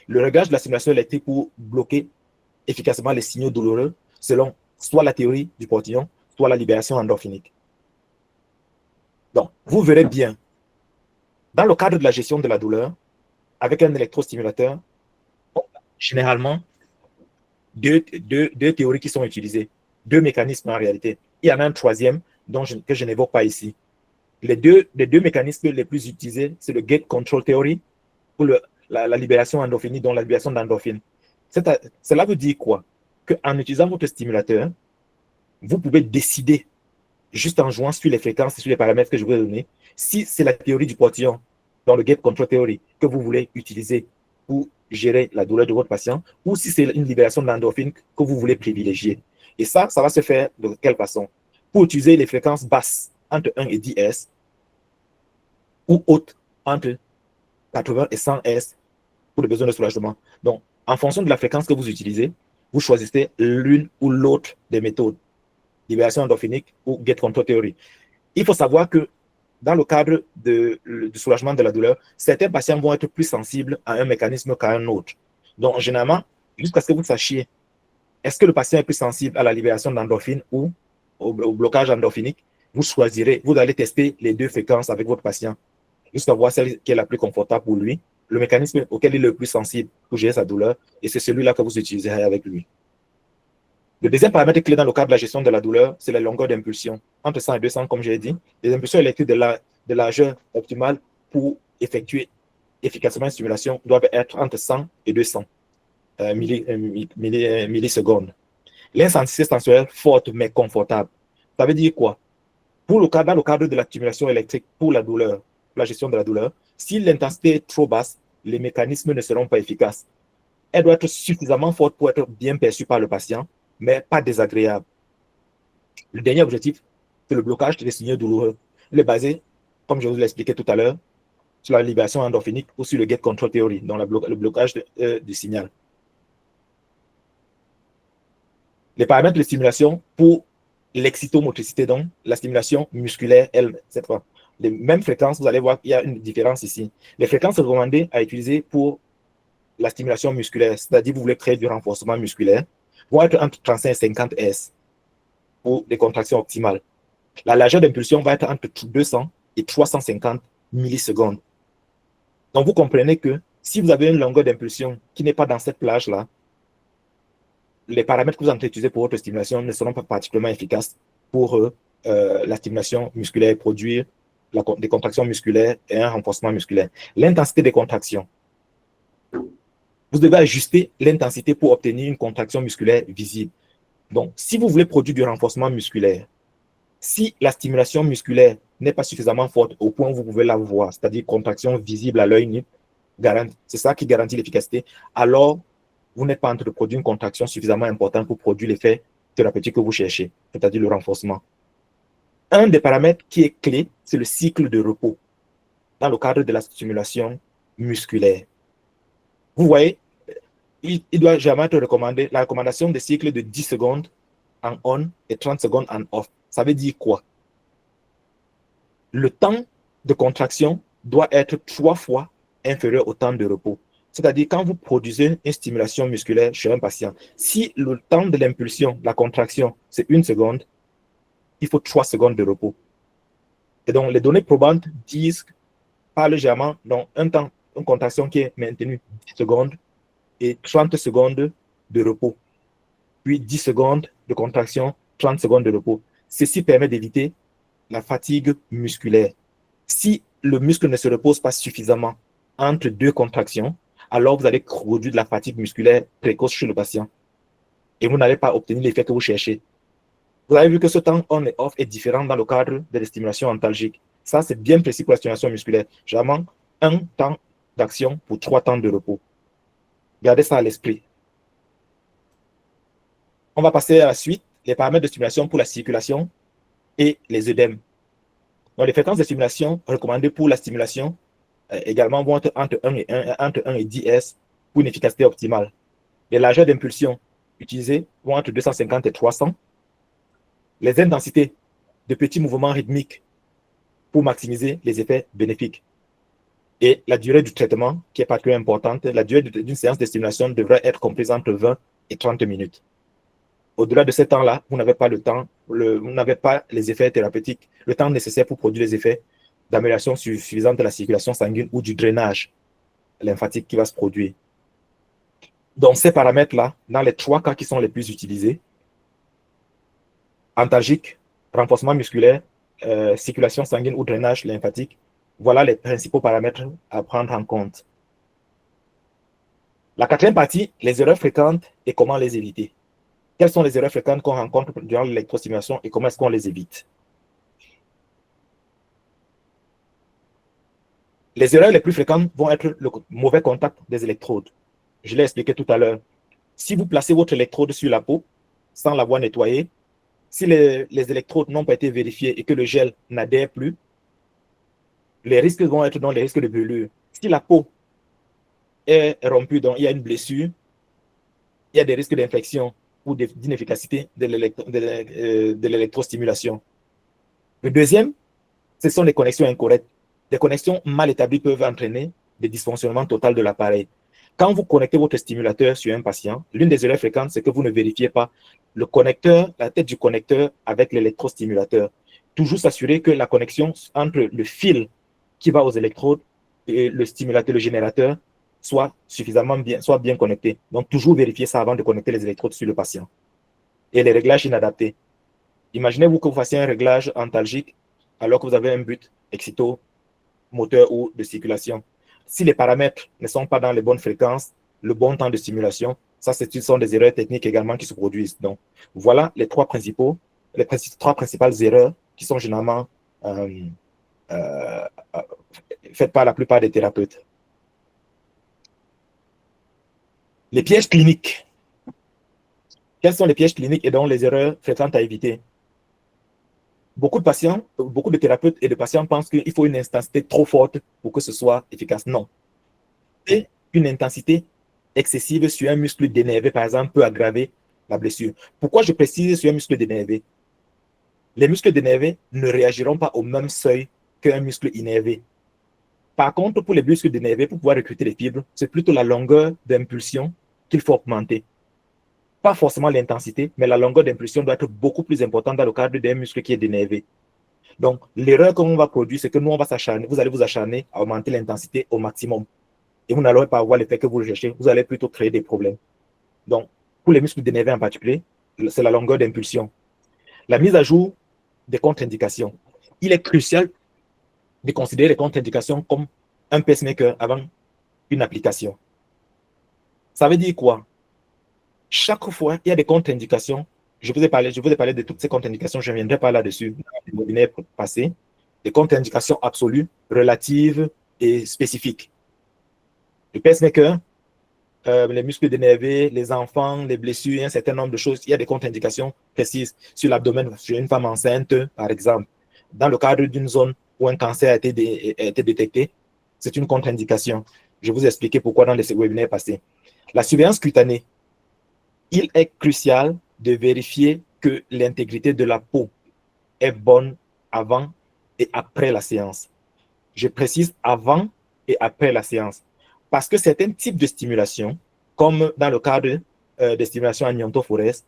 Le réglage de la stimulation électrique pour bloquer efficacement les signaux douloureux selon soit la théorie du portillon, soit la libération endorphinique. Donc, vous verrez bien, dans le cadre de la gestion de la douleur, avec un électrostimulateur, généralement, deux théories qui sont utilisées, 2 mécanismes en réalité. Il y en a un 3e que je n'évoque pas ici. Les deux mécanismes les plus utilisés, c'est le Gate Control Theory pour la libération endorphinique, donc la libération d'endorphine. Cela veut dire quoi? Qu'en utilisant votre stimulateur, vous pouvez décider, juste en jouant sur les fréquences et sur les paramètres que je vous ai donnés, si c'est la théorie du portillon, dans le Gate Control Theory, que vous voulez utiliser pour gérer la douleur de votre patient, ou si c'est une libération d'endorphine que vous voulez privilégier. Et ça va se faire de quelle façon? Pour utiliser les fréquences basses, entre 1 et 10 Hz, ou hautes, entre 80 et 100 Hz, pour les besoins de soulagement. Donc, en fonction de la fréquence que vous utilisez, vous choisissez l'une ou l'autre des méthodes, libération endorphinique ou Gate Control Theory. Il faut savoir que dans le cadre du soulagement de la douleur, certains patients vont être plus sensibles à un mécanisme qu'à un autre. Donc, généralement, jusqu'à ce que vous sachiez, est-ce que le patient est plus sensible à la libération d'endorphine ou au blocage endorphinique, vous allez tester les 2 fréquences avec votre patient, jusqu'à voir celle qui est la plus confortable pour lui, le mécanisme auquel il est le plus sensible pour gérer sa douleur, et c'est celui-là que vous utiliserez avec lui. Le deuxième paramètre clé dans le cadre de la gestion de la douleur, c'est la longueur d'impulsion. Entre 100 et 200, comme j'ai dit, les impulsions électriques de largeur optimale pour effectuer efficacement une stimulation doivent être entre 100 et 200 millisecondes. L'intensité sensorielle forte mais confortable. Ça veut dire quoi? Dans le cadre de la stimulation électrique pour la douleur, la gestion de la douleur, si l'intensité est trop basse, les mécanismes ne seront pas efficaces. Elle doit être suffisamment forte pour être bien perçue par le patient, mais pas désagréable. Le dernier objectif, c'est le blocage des signaux douloureux. Il est basé, comme je vous l'ai expliqué tout à l'heure, sur la libération endorphinique ou sur le Gate Control Theory, donc le blocage du signal. Les paramètres de stimulation pour l'excitomotricité, donc la stimulation musculaire, cette fois. Les mêmes fréquences, vous allez voir qu'il y a une différence ici. Les fréquences recommandées à utiliser pour la stimulation musculaire, c'est-à-dire vous voulez créer du renforcement musculaire, vont être entre 35 et 50 S pour des contractions optimales. La largeur d'impulsion va être entre 200 et 350 millisecondes. Donc, vous comprenez que si vous avez une longueur d'impulsion qui n'est pas dans cette plage-là, les paramètres que vous allez utiliser pour votre stimulation ne seront pas particulièrement efficaces pour la stimulation musculaire et produire des contractions musculaires et un renforcement musculaire. L'intensité des contractions. Vous devez ajuster l'intensité pour obtenir une contraction musculaire visible. Donc, si vous voulez produire du renforcement musculaire, si la stimulation musculaire n'est pas suffisamment forte au point où vous pouvez la voir, c'est-à-dire contraction visible à l'œil nu, c'est ça qui garantit l'efficacité, alors vous n'êtes pas en train de produire une contraction suffisamment importante pour produire l'effet thérapeutique que vous cherchez, c'est-à-dire le renforcement. Un des paramètres qui est clé, c'est le cycle de repos dans le cadre de la stimulation musculaire. Vous voyez, il doit jamais être recommandé la recommandation des cycles de 10 secondes en on et 30 secondes en off. Ça veut dire quoi? Le temps de contraction doit être 3 fois inférieur au temps de repos. C'est-à-dire, quand vous produisez une stimulation musculaire chez un patient, si le temps de l'impulsion, la contraction, c'est 1 seconde, il faut 3 secondes de repos. Et donc, les données probantes parlent légèrement dans un temps, une contraction qui est maintenue 10 secondes et 30 secondes de repos. Puis 10 secondes de contraction, 30 secondes de repos. Ceci permet d'éviter la fatigue musculaire. Si le muscle ne se repose pas suffisamment entre 2 contractions, alors vous allez produire de la fatigue musculaire précoce chez le patient et vous n'allez pas obtenir l'effet que vous cherchez. Vous avez vu que ce temps on et off est différent dans le cadre de la stimulation antalgique. Ça, c'est bien précis pour la stimulation musculaire. Généralement, 1 temps d'action pour 3 temps de repos. Gardez ça à l'esprit. On va passer à la suite, les paramètres de stimulation pour la circulation et les œdèmes. Donc, les fréquences de stimulation recommandées pour la stimulation également vont être entre 1 et 10 S pour une efficacité optimale. Les largeurs d'impulsion utilisées vont entre 250 et 300. Les intensités de petits mouvements rythmiques pour maximiser les effets bénéfiques. Et la durée du traitement, qui est particulièrement importante, la durée d'une séance de stimulation devrait être comprise entre 20 et 30 minutes. Au-delà de ce temps-là, vous n'avez pas le temps, vous n'avez pas les effets thérapeutiques, le temps nécessaire pour produire les effets d'amélioration suffisante de la circulation sanguine ou du drainage lymphatique qui va se produire. Donc, ces paramètres-là, dans les 3 cas qui sont les plus utilisés, antalgique, renforcement musculaire, circulation sanguine ou drainage lymphatique, voilà les principaux paramètres à prendre en compte. La 4e partie, les erreurs fréquentes et comment les éviter. Quelles sont les erreurs fréquentes qu'on rencontre durant l'électrostimulation et comment est-ce qu'on les évite? Les erreurs les plus fréquentes vont être le mauvais contact des électrodes. Je l'ai expliqué tout à l'heure. Si vous placez votre électrode sur la peau sans l'avoir nettoyée, si les électrodes n'ont pas été vérifiées et que le gel n'adhère plus, les risques vont être dans les risques de brûlure. Si la peau est rompue, donc il y a une blessure, il y a des risques d'infection ou d'inefficacité de l'électrostimulation. Le deuxième, ce sont les connexions incorrectes. Des connexions mal établies peuvent entraîner des dysfonctionnements totaux de l'appareil. Quand vous connectez votre stimulateur sur un patient, l'une des erreurs fréquentes, c'est que vous ne vérifiez pas le connecteur, la tête du connecteur avec l'électrostimulateur. Toujours s'assurer que la connexion entre le fil qui va aux électrodes et le stimulateur, le générateur, soit bien connecté. Donc, toujours vérifier ça avant de connecter les électrodes sur le patient. Et les réglages inadaptés. Imaginez-vous que vous fassiez un réglage antalgique alors que vous avez un but excito-moteur ou de circulation. Si les paramètres ne sont pas dans les bonnes fréquences, le bon temps de stimulation, ça, ce sont des erreurs techniques également qui se produisent. Donc, voilà les 3 principales erreurs qui sont généralement faites par la plupart des thérapeutes. Les pièges cliniques. Quels sont les pièges cliniques et donc les erreurs fréquentes à éviter? Beaucoup de thérapeutes et de patients pensent qu'il faut une intensité trop forte pour que ce soit efficace. Non. Et une intensité excessive sur un muscle dénervé, par exemple, peut aggraver la blessure. Pourquoi je précise sur un muscle dénervé? Les muscles dénervés ne réagiront pas au même seuil qu'un muscle innervé. Par contre, pour les muscles dénervés, pour pouvoir recruter les fibres, c'est plutôt la longueur d'impulsion qu'il faut augmenter. Pas forcément l'intensité, mais la longueur d'impulsion doit être beaucoup plus importante dans le cadre d'un muscle qui est dénervé. Donc, l'erreur qu'on va produire, c'est que nous, on va s'acharner, vous allez vous acharner à augmenter l'intensité au maximum. Et vous n'allez pas avoir l'effet que vous recherchez, vous allez plutôt créer des problèmes. Donc, pour les muscles dénervés en particulier, c'est la longueur d'impulsion. La mise à jour des contre-indications. Il est crucial de considérer les contre-indications comme un pacemaker avant une application. Ça veut dire quoi? Chaque fois, il y a des contre-indications. Je vous ai parlé de toutes ces contre-indications, je ne reviendrai pas là-dessus dans le webinaire passé. Des contre-indications absolues, relatives et spécifiques. Le pacemaker, les muscles dénervés, les enfants, les blessures, un certain nombre de choses. Il y a des contre-indications précises sur l'abdomen, sur une femme enceinte, par exemple. Dans le cadre d'une zone où un cancer a été détecté, c'est une contre-indication. Je vous ai expliqué pourquoi dans les webinaires passés. La surveillance cutanée. Il est crucial de vérifier que l'intégrité de la peau est bonne avant et après la séance. Je précise avant et après la séance. Parce que certains types de stimulation, comme dans le cadre des stimulations iontophoreses,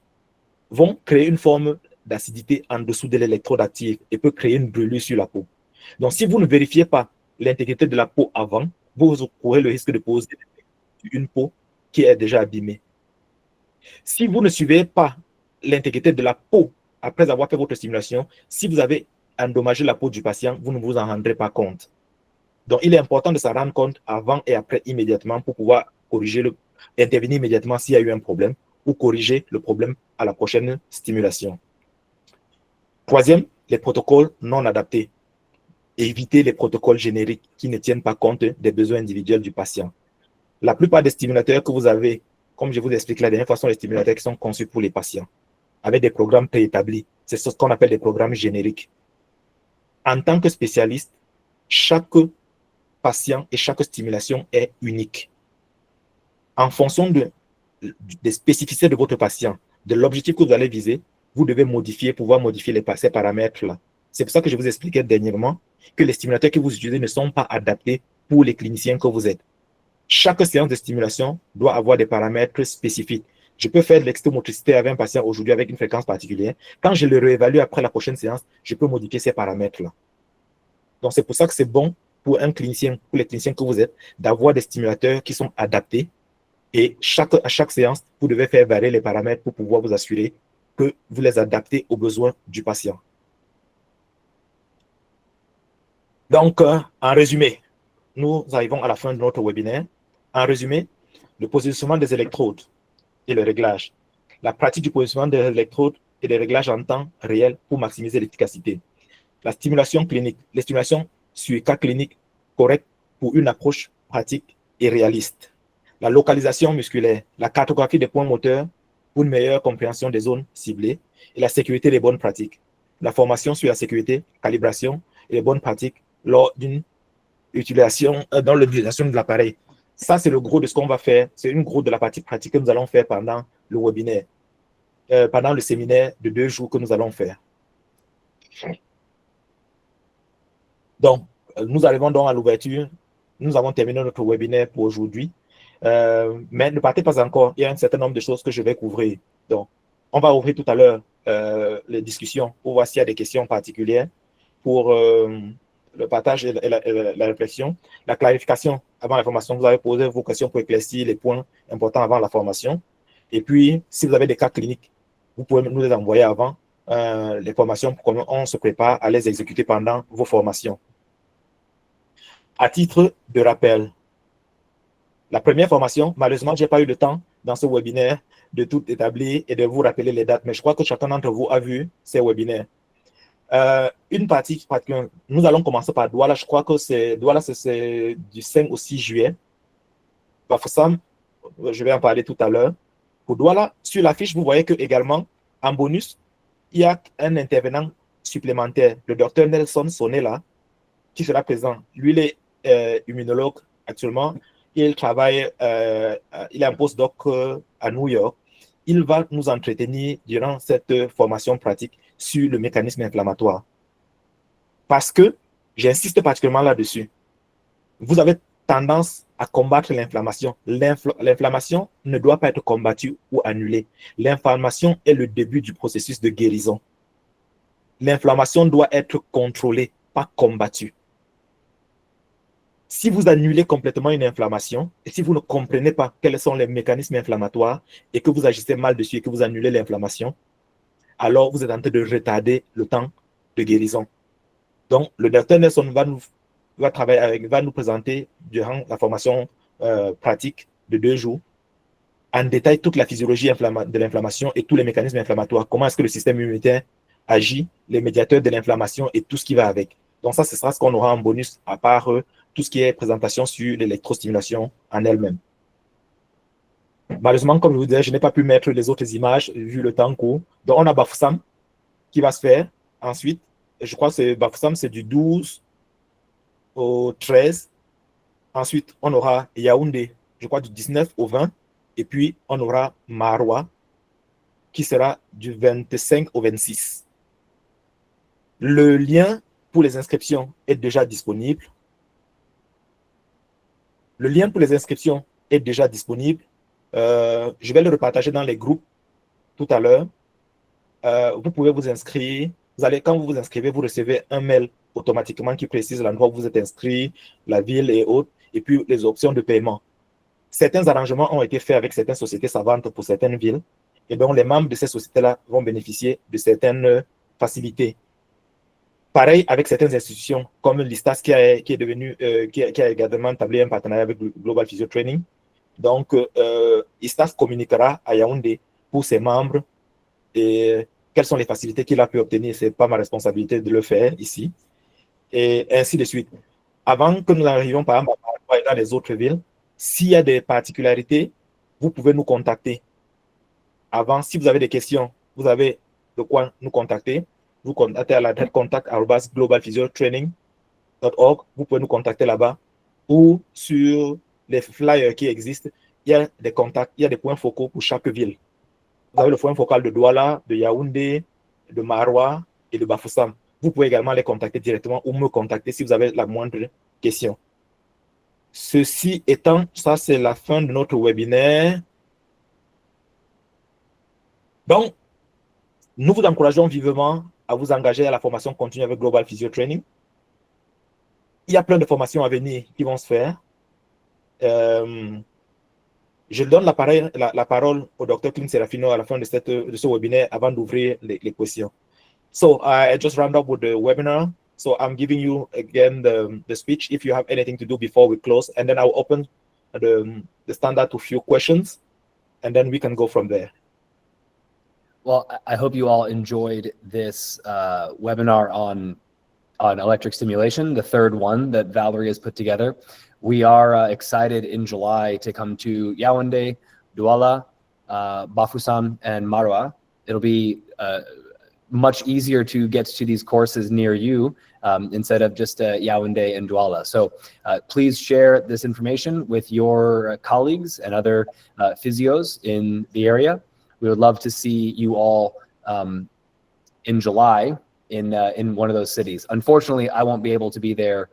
vont créer une forme d'acidité en dessous de l'électrode active et peut créer une brûlure sur la peau. Donc, si vous ne vérifiez pas l'intégrité de la peau avant, vous courez le risque de poser une peau qui est déjà abîmée. Si vous ne suivez pas l'intégrité de la peau après avoir fait votre stimulation, si vous avez endommagé la peau du patient, vous ne vous en rendrez pas compte. Donc, il est important de s'en rendre compte avant et après immédiatement pour pouvoir intervenir immédiatement s'il y a eu un problème ou corriger le problème à la prochaine stimulation. Troisième, les protocoles non adaptés. Évitez les protocoles génériques qui ne tiennent pas compte des besoins individuels du patient. La plupart des stimulateurs que vous avez, comme je vous explique la dernière fois, sont les stimulateurs qui sont conçus pour les patients, avec des programmes préétablis. C'est ce qu'on appelle des programmes génériques. En tant que spécialiste, chaque patient et chaque stimulation est unique. En fonction des spécificités de votre patient, de l'objectif que vous allez viser, vous devez pouvoir modifier ces paramètres-là. C'est pour ça que je vous expliquais dernièrement que les stimulateurs que vous utilisez ne sont pas adaptés pour les cliniciens que vous êtes. Chaque séance de stimulation doit avoir des paramètres spécifiques. Je peux faire de l'extomotricité avec un patient aujourd'hui avec une fréquence particulière. Quand je le réévalue après la prochaine séance, je peux modifier ces paramètres-là. Donc, c'est pour ça que c'est bon pour un clinicien, pour les cliniciens que vous êtes, d'avoir des stimulateurs qui sont adaptés. Et à chaque séance, vous devez faire varier les paramètres pour pouvoir vous assurer que vous les adaptez aux besoins du patient. Donc, en résumé, nous arrivons à la fin de notre webinaire. En résumé, le positionnement des électrodes et le réglage. La pratique du positionnement des électrodes et des réglages en temps réel pour maximiser l'efficacité. La stimulation clinique, les stimulations sur cas clinique correct pour une approche pratique et réaliste. La localisation musculaire, la cartographie des points moteurs pour une meilleure compréhension des zones ciblées et la sécurité des bonnes pratiques. La formation sur la sécurité, calibration et les bonnes pratiques lors d'une utilisation, dans l'utilisation de l'appareil. Ça, c'est le gros de ce qu'on va faire. C'est une gros de la partie pratique que nous allons faire pendant le webinaire, pendant le séminaire de 2 jours que nous allons faire. Donc, nous arrivons donc à l'ouverture. Nous avons terminé notre webinaire pour aujourd'hui. Mais ne partez pas encore. Il y a un certain nombre de choses que je vais couvrir. Donc, on va ouvrir tout à l'heure les discussions pour voir s'il y a des questions particulières pour le partage et la réflexion. La clarification avant la formation. Vous avez posé vos questions pour éclaircir les points importants avant la formation. Et puis, si vous avez des cas cliniques, vous pouvez nous les envoyer avant les formations pour qu'on se prépare à les exécuter pendant vos formations. À titre de rappel, la première formation, malheureusement, je n'ai pas eu le temps dans ce webinaire de tout établir et de vous rappeler les dates, mais je crois que chacun d'entre vous a vu ces webinaires. Une partie, nous allons commencer par Douala, je crois que c'est du 5 au 6 juillet. Bafoussam, je vais en parler tout à l'heure. Pour Douala, sur la fiche, vous voyez que également, en bonus, il y a un intervenant supplémentaire, le docteur Nelson Sonela, qui sera présent. Lui, il est immunologue actuellement. Il travaille, il est un postdoc à New York. Il va nous entretenir durant cette formation pratique sur le mécanisme inflammatoire. Parce que, j'insiste particulièrement là-dessus, vous avez tendance à combattre l'inflammation. L'inflammation ne doit pas être combattue ou annulée. L'inflammation est le début du processus de guérison. L'inflammation doit être contrôlée, pas combattue. Si vous annulez complètement une inflammation, et si vous ne comprenez pas quels sont les mécanismes inflammatoires et que vous agissez mal dessus et que vous annulez l'inflammation, alors vous êtes en train de retarder le temps de guérison. Donc, le docteur Nelson va nous présenter durant la formation pratique de 2 jours en détail toute la physiologie de l'inflammation et tous les mécanismes inflammatoires. Comment est-ce que le système immunitaire agit, les médiateurs de l'inflammation et tout ce qui va avec. Donc ça, ce sera ce qu'on aura en bonus à part tout ce qui est présentation sur l'électrostimulation en elle-même. Malheureusement, comme je vous disais, je n'ai pas pu mettre les autres images vu le temps court. Donc on a Bafoussam qui va se faire ensuite. Je crois que Bafoussam, c'est du 12 au 13. Ensuite, on aura Yaoundé, je crois du 19 au 20. Et puis, on aura Maroua, qui sera du 25 au 26. Le lien pour les inscriptions est déjà disponible. Le lien pour les inscriptions est déjà disponible. Je vais le repartager dans les groupes tout à l'heure. Vous pouvez vous inscrire. Quand vous vous inscrivez, vous recevez un mail automatiquement qui précise l'endroit où vous êtes inscrit, la ville et autres, et puis les options de paiement. Certains arrangements ont été faits avec certaines sociétés savantes pour certaines villes, et donc les membres de ces sociétés-là vont bénéficier de certaines facilités. Pareil avec certaines institutions, comme l'ISTAS qui a également établi un partenariat avec Global Physio Training. Donc, ISTAS communiquera à Yaoundé pour ses membres et quelles sont les facilités qu'il a pu obtenir. Ce n'est pas ma responsabilité de le faire ici. Et ainsi de suite. Avant que nous arrivions, par exemple, dans les autres villes, s'il y a des particularités, vous pouvez nous contacter. Avant, si vous avez des questions, vous avez de quoi nous contacter. Vous contactez à l'adresse contact@globalphysiotraining.org. Vous pouvez nous contacter là-bas. Ou sur les flyers qui existent, il y a des contacts, il y a des points focaux pour chaque ville. Vous avez le point focal de Douala, de Yaoundé, de Maroua et de Bafoussam. Vous pouvez également les contacter directement ou me contacter si vous avez la moindre question. Ceci étant, ça c'est la fin de notre webinaire. Donc, nous vous encourageons vivement à vous engager à la formation continue avec Global Physio Training. Il y a plein de formations à venir qui vont se faire. Je donne la parole au Dr. Clint Serafino à la fin de ce webinaire avant d'ouvrir les questions. So I just round up with the webinar. So I'm giving you again the speech if you have anything to do before we close, and then I'll open the standard to few questions, and then we can go from there. Well, I hope you all enjoyed this webinar on electric stimulation, the third one that Valerie has put together. We are excited in July to come to Yaoundé, Douala, Bafoussam, and Maroua. It'll be much easier to get to these courses near you instead of just Yaoundé and Douala. So please share this information with your colleagues and other physios in the area. We would love to see you all in July in one of those cities. Unfortunately, I won't be able to be there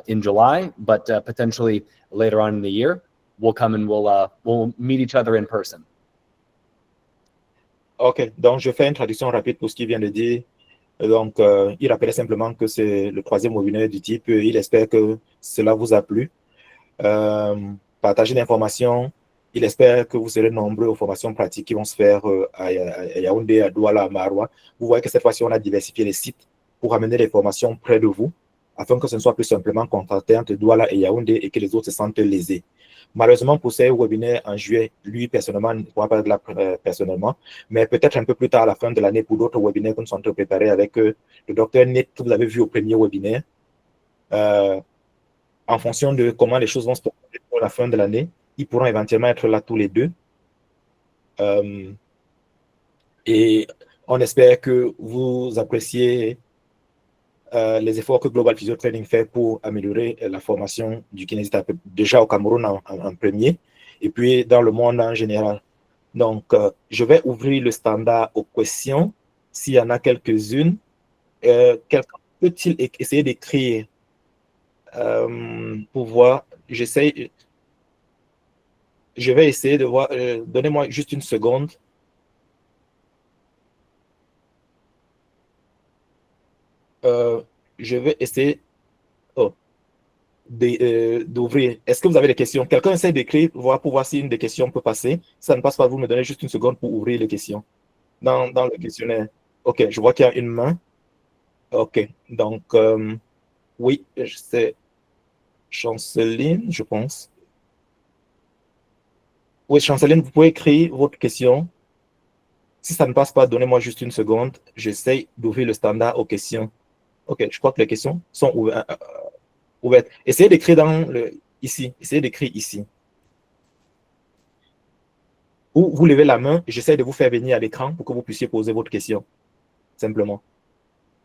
in July, but potentially later on in the year, we'll come and we'll meet each other in person. Ok, donc je fais une traduction rapide pour ce qu'il vient de dire. Donc, il rappelait simplement que c'est le 3e webinaire du type. Il espère que cela vous a plu. Partagez l'information. Il espère que vous serez nombreux aux formations pratiques qui vont se faire à Yaoundé, à Douala, à Maroua. Vous voyez que cette fois-ci, on a diversifié les sites pour amener les formations près de vous, afin que ce ne soit plus simplement contracté entre Douala et Yaoundé et que les autres se sentent lésés. Malheureusement, pour ces webinaires en juillet, lui, personnellement, ne pourra pas être là personnellement, mais peut-être un peu plus tard, à la fin de l'année, pour d'autres webinaires que nous sommes en train de préparer avec le docteur Nate, que vous avez vu au premier webinaire, en fonction de comment les choses vont se passer pour la fin de l'année. Ils pourront éventuellement être là tous les deux. Et on espère que vous appréciez les efforts que Global Physio Training fait pour améliorer la formation du kinésithérapeute, déjà au Cameroun en premier, et puis dans le monde en général. Donc, je vais ouvrir le standard aux questions, s'il y en a quelques-unes. Quelqu'un peut-il essayer d'écrire pour voir. Je vais essayer de voir. Donnez-moi juste une seconde. Je vais essayer oh, d'ouvrir. Est-ce que vous avez des questions? Quelqu'un essaie d'écrire pour voir si une des questions peut passer. Si ça ne passe pas, vous me donnez juste une seconde pour ouvrir les questions dans le questionnaire. OK, je vois qu'il y a une main. OK, donc oui, c'est Chanceline, je pense. Oui, Chanceline, vous pouvez écrire votre question. Si ça ne passe pas, donnez-moi juste une seconde. J'essaie d'ouvrir le standard aux questions. OK, je crois que les questions sont ouvertes. Essayez d'écrire ici. Essayez d'écrire ici. Ou vous levez la main, j'essaie de vous faire venir à l'écran pour que vous puissiez poser votre question. Simplement.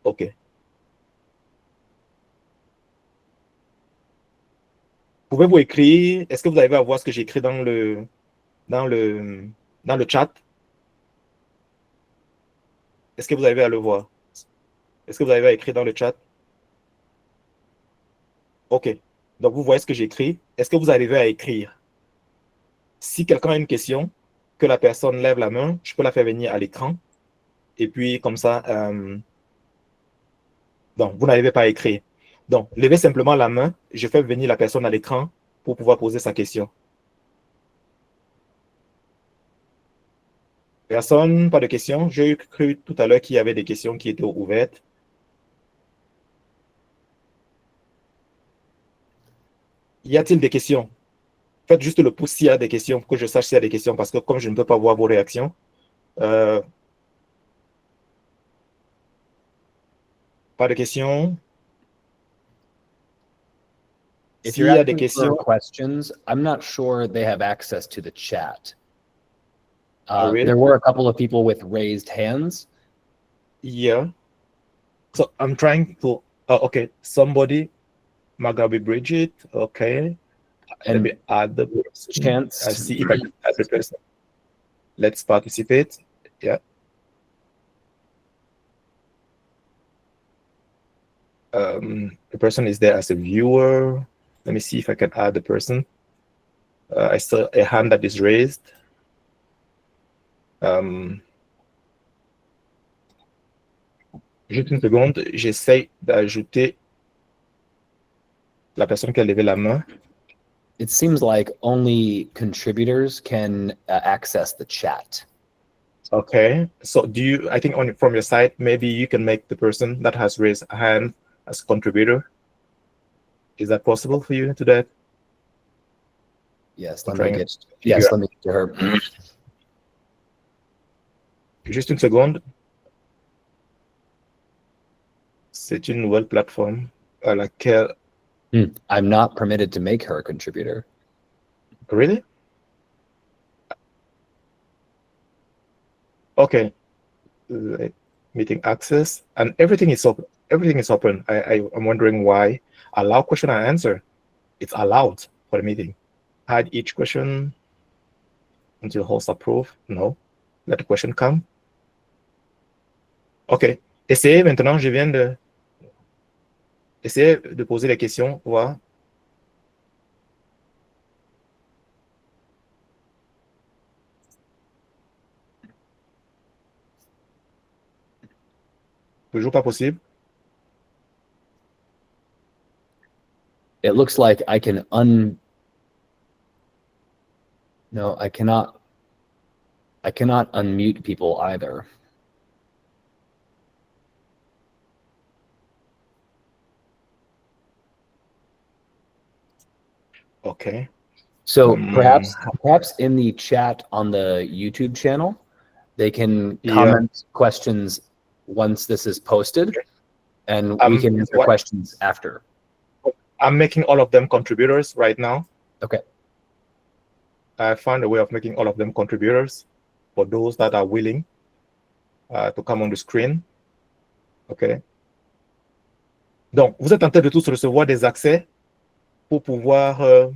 OK. Pouvez-vous écrire? Est-ce que vous arrivez à voir ce que j'ai écrit dans le, dans le chat? Est-ce que vous arrivez à le voir? Est-ce que vous arrivez à écrire dans le chat? OK. Donc, vous voyez ce que j'ai écrit. Est-ce que vous arrivez à écrire? Si quelqu'un a une question, que la personne lève la main, je peux la faire venir à l'écran. Et puis, comme ça, donc, vous n'arrivez pas à écrire. Donc, levez simplement la main. Je fais venir la personne à l'écran pour pouvoir poser sa question. Personne, pas de questions. J'ai cru tout à l'heure qu'il y avait des questions qui étaient ouvertes. Y a-t-il des questions? Faites juste le pouce s'il y a des questions pour que je sache s'il y a des questions parce que comme je ne peux pas voir vos réactions, pas de questions. If S'il you're y a des asking for questions, questions, I'm not sure they have access to the chat. really? There were a couple of people with raised hands. Yeah. So I'm trying to, okay, somebody, Magabi Bridget, okay. Let And me add the person. Chance, I see if I can add the person. Let's participate. Yeah. The person is there as a viewer. Let me see if I can add the person. I saw a hand that is raised. Juste une seconde, j'essaie d'ajouter la personne qui a levé la main. it seems like only contributors can access the chat. Okay, so I think from your side, maybe you can make the person that has raised a hand as a contributor. Is that possible for you to that? Yes, I'm let me trying get, to figure yes, out. let me get to her. Juste une seconde. C'est une nouvelle plateforme à laquelle. I'm not permitted to make her a contributor. Really? Okay. Meeting access and everything is open. Everything is open. I'm wondering why. Allow question and answer. It's allowed for the meeting. Hide each question until host approve. No. Let the question come. OK. Essayez maintenant, je viens de. Essayez de poser les questions, voir. Toujours pas possible. It looks like I can no, I cannot unmute people either. OK. So perhaps in the chat on the YouTube channel, they can comment questions once this is posted, and we can answer questions after. I'm making all of them contributors right now. Okay. I found a way of making all of them contributors for those that are willing to come on the screen. OK. Donc, vous êtes en train de tous recevoir des accès pour pouvoir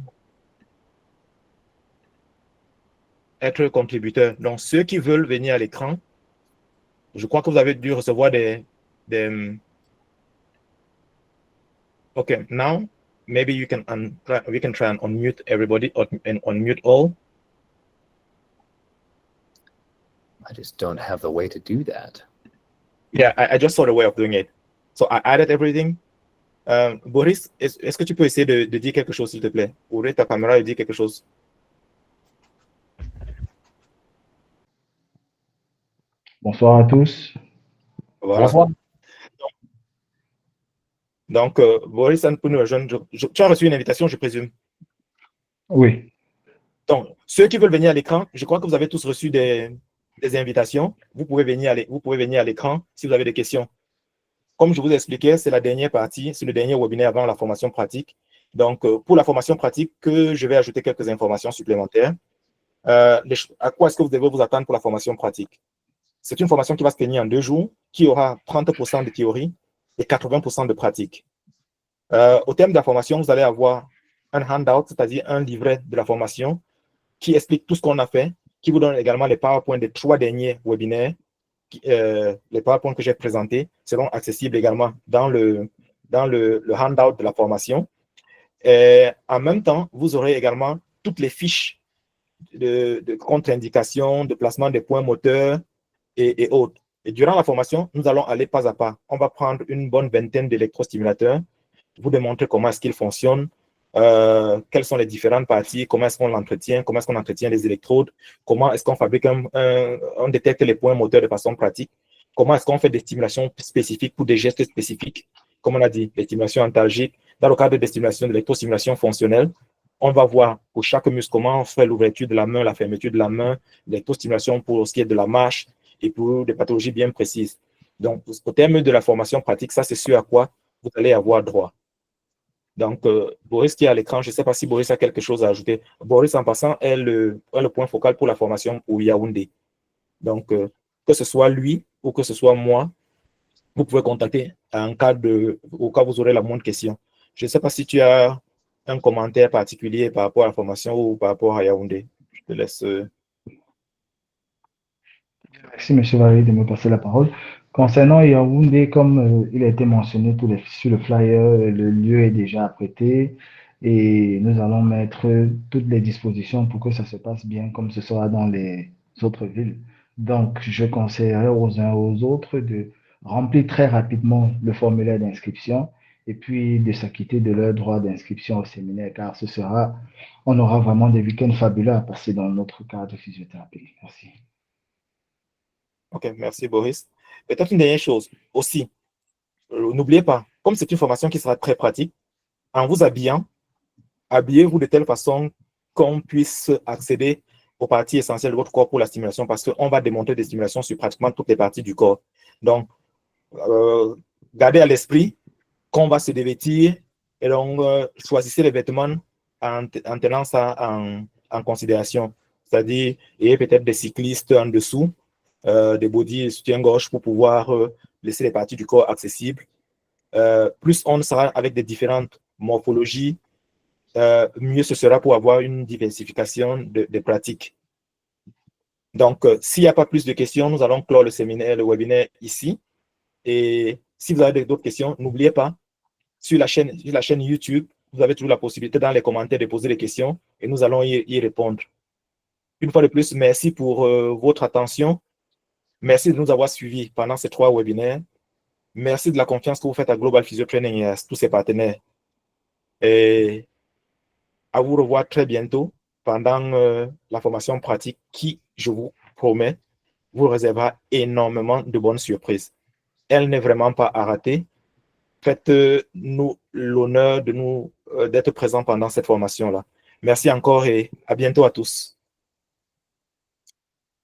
être contributeur. Donc, ceux qui veulent venir à l'écran, je crois que vous avez dû recevoir des... OK, now, maybe we can try and unmute everybody and unmute all. I just don't have the way to do that. Yeah, I just saw the way of doing it. So I added everything. Boris, est-ce que tu peux essayer de dire quelque chose, s'il te plaît? Ouvrir ta caméra et dire quelque chose. Bonsoir à tous. Voilà. Bonsoir. Donc, Boris, tu peux nous rejoindre. Tu as reçu une invitation, je présume. Oui. Donc, ceux qui veulent venir à l'écran, je crois que vous avez tous reçu des invitations. Vous pouvez venir à l'écran si vous avez des questions. Comme je vous expliquais, c'est la dernière partie, c'est le dernier webinaire avant la formation pratique. Donc, pour la formation pratique, je vais ajouter quelques informations supplémentaires. À quoi est-ce que vous devez vous attendre pour la formation pratique? C'est une formation qui va se tenir en 2 jours, qui aura 30% de théorie et 80% de pratique. Au terme de la formation, vous allez avoir un handout, c'est-à-dire un livret de la formation qui explique tout ce qu'on a fait, qui vous donne également les PowerPoint des 3 derniers webinaires. Les PowerPoint que j'ai présentés seront accessibles également dans le handout de la formation. Et en même temps, vous aurez également toutes les fiches de contre-indication, de placement des points moteurs et autres. Et durant la formation, nous allons aller pas à pas. On va prendre une bonne vingtaine d'électrostimulateurs, vous démontrer comment est-ce qu'ils fonctionnent, quelles sont les différentes parties, comment est-ce qu'on l'entretient, comment est-ce qu'on entretient les électrodes, comment est-ce qu'on fabrique on détecte les points moteurs de façon pratique, comment est-ce qu'on fait des stimulations spécifiques pour des gestes spécifiques, comme on a dit, les stimulations antalgiques. Dans le cadre des stimulations, de l'électrostimulation fonctionnelle, on va voir pour chaque muscle comment on fait l'ouverture de la main, la fermeture de la main, l'électrostimulation pour ce qui est de la marche et pour des pathologies bien précises. Donc, au terme de la formation pratique, ça, c'est ce à quoi vous allez avoir droit. Donc, Boris qui est à l'écran, je ne sais pas si Boris a quelque chose à ajouter. Boris, en passant, est le point focal pour la formation pour Yaoundé. Donc, que ce soit lui ou que ce soit moi, vous pouvez contacter au cas où vous aurez la moindre question. Je ne sais pas si tu as un commentaire particulier par rapport à la formation ou par rapport à Yaoundé. Je te laisse. Merci, M. Valéry, de me passer la parole. Concernant Yaoundé, comme il a été mentionné sur le flyer, le lieu est déjà apprêté et nous allons mettre toutes les dispositions pour que ça se passe bien comme ce sera dans les autres villes. Donc, je conseillerais aux uns et aux autres de remplir très rapidement le formulaire d'inscription et puis de s'acquitter de leur droit d'inscription au séminaire car on aura vraiment des week-ends fabuleux à passer dans notre cadre de physiothérapie. Merci. OK, merci Boris. Peut-être une dernière chose aussi. N'oubliez pas, comme c'est une formation qui sera très pratique, en vous habillant, habillez-vous de telle façon qu'on puisse accéder aux parties essentielles de votre corps pour la stimulation parce qu'on va démontrer des stimulations sur pratiquement toutes les parties du corps. Donc, gardez à l'esprit qu'on va se dévêtir et donc choisissez les vêtements en tenant ça en considération. C'est-à-dire, ayez peut-être des cyclistes en dessous, des bodys et soutien-gorge pour pouvoir laisser les parties du corps accessibles. Plus on sera avec des différentes morphologies, mieux ce sera pour avoir une diversification des pratiques. Donc, s'il n'y a pas plus de questions, nous allons clore le webinaire ici. Et si vous avez d'autres questions, n'oubliez pas, sur la chaîne YouTube, vous avez toujours la possibilité dans les commentaires de poser des questions et nous allons y répondre. Une fois de plus, merci pour votre attention. Merci de nous avoir suivis pendant ces 3 webinaires. Merci de la confiance que vous faites à Global Physio Training et à tous ses partenaires. Et à vous revoir très bientôt pendant la formation pratique qui, je vous promets, vous réservera énormément de bonnes surprises. Elle n'est vraiment pas à rater. Faites-nous l'honneur d'être présents pendant cette formation-là. Merci encore et à bientôt à tous.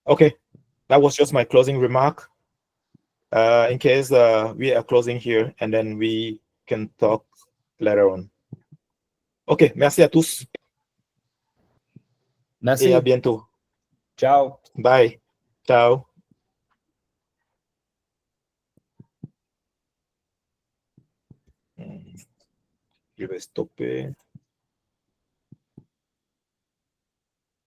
Okay, that was just my closing remark. In case we are closing here and then we can talk later on. Ok, merci à tous. Merci. Et à bientôt. Ciao. Bye. Ciao. Je vais stopper.